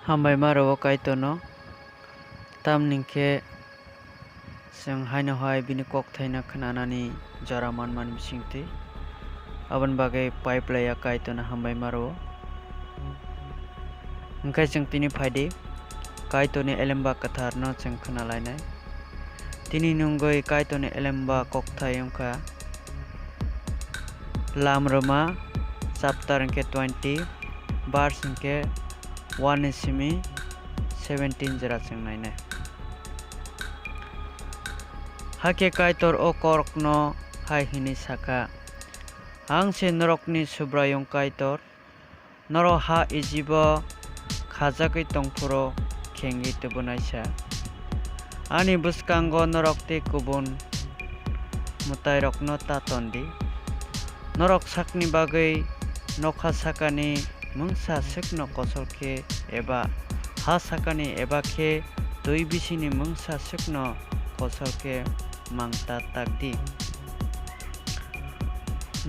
Hambai maro kaitono tamningke जों हायनो बिनि कक थाइना खोनानानै जरा मान मिसिंथि अबन बागै पाइप लाया कायतोना हामबाय मारो ओंखाय जों तिनि फायदे कायतोनि एलेम्बा कथार न जों खोनालायनाय तिनि नुंगै कायतोनि एलेम्बा कक थाइ ओंखा लामरमा चैप्टर के 20 verse के 1 सिमी 17 जरा जों नायनाय हाके कायतर ओ करक न हाय हिनि साका हांसे नरकनि सुब्रायं कायतर नर हा इजिब खाजाकै तंफुरो खेंगि तबनायसा आनि बुस्कांग नरकते कुबुन मुताय रकन तातन्दी नरक साकनि बागै नखा साकानि मुंसा सिकन कसलके एबा हा साकानि एबा खे दुई बिसिनि मुंसा सिकन कसलके मांता ताकदी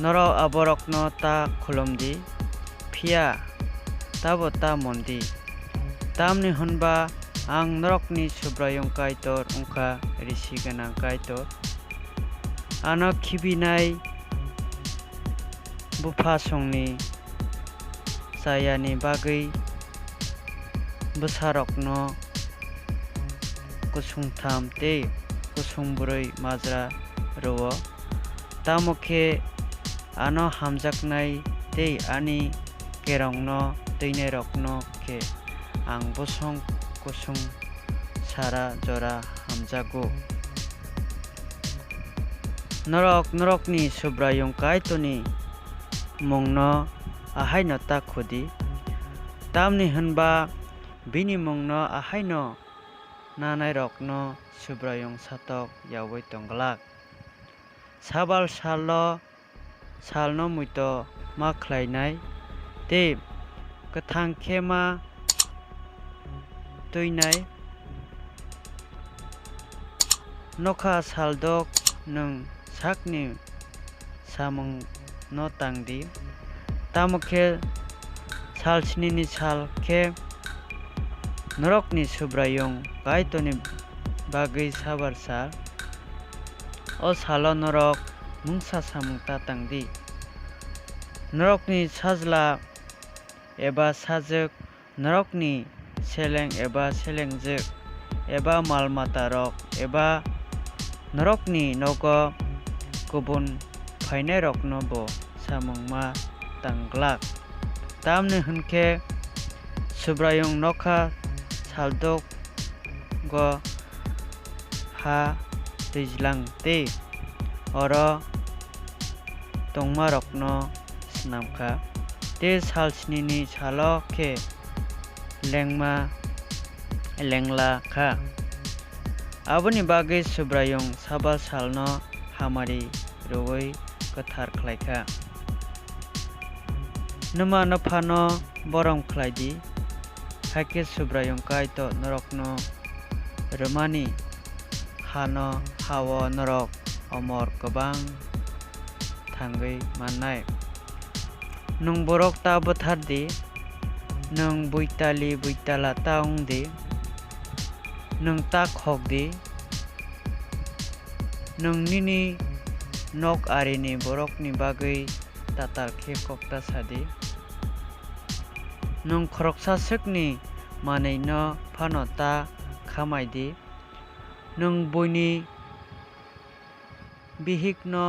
नर आबरकन ता खुलमदी फिया ताबो ता मन्दी तामनि होनबा आं नरकनि सुब्रायं कायतर उंखा रिसि गोनां कायतर आनो खिबिनाय बुफा संनि सायानि बागै बोसारकन कुसुंथाम ते कुसुंब्रै माजरा रव तामुखे आनो हामजाकनाय ते आनि केरंन दैने रकन के आं बसं कुसुं सारा जरा हामजागु नरकनि सुब्रायं कायतोनि मुंन आहायन ता खुदी तामनि होनबा बिनि मुंन आहायन नानाय रकन सुब्रायं सातक यावै तंगलाक साबाल सालनो मुइतो मा ख्लायनाय ते गोथां खेमा तुयनाय नखा सालदक नों साकनि सामुं न तांदी तामुखे सालस्निनि साल के नरकनि सुब्रायं कायतोनि बागै साबार साल ओ सालो नरक मुंसा सामुंता तांदी नरकनि साजला एबा साजक नरकनि सेलें एबा सेलेंजक एबा मालमाता रक एबा नरकनि नग गुबुन फायनाय रकनो बो सामुंमा तांगलाक तामने होनखे सुब्रायं नखा सालदक ग हा दैज्लां ते अर तंमा रकनो स्नामखा ते सालस्निनि सालो के लेंला खा आबोनि बागै सुब्रायं साबा सालनो हामारि रवै गोथार ख्लायखा नमा नफानो बरम ख्लायदी हाके सुब्रायं कायतो नरकनो रमानि हानो हाव नरक अमर गोबां थांगै माननाय नों बरक ता बोथारदी नों बुइताला ता उंदी नों ता खगदी नों निनि नक आरिनि बरकनि बागै तातार खे कक्ता सादी नों खरकसा सिकनि मानै न फानो ता खामायदी नों बयनि बिहिक न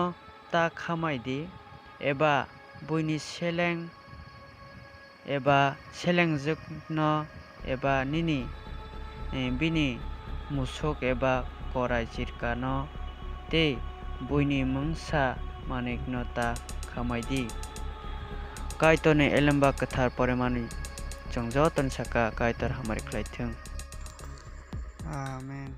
ता खामायदी एबा बयनि सेलें एबा सेलेंजोक न एबा निनि बिनि मुसुक एबा गराय जिरका न ते बयनि मुंसा मानिक न ता खामायदी कायतोनि एलेम्बा कथार परिमानि जों जतन साका कायतर हामारि ख्लायथों आमेन।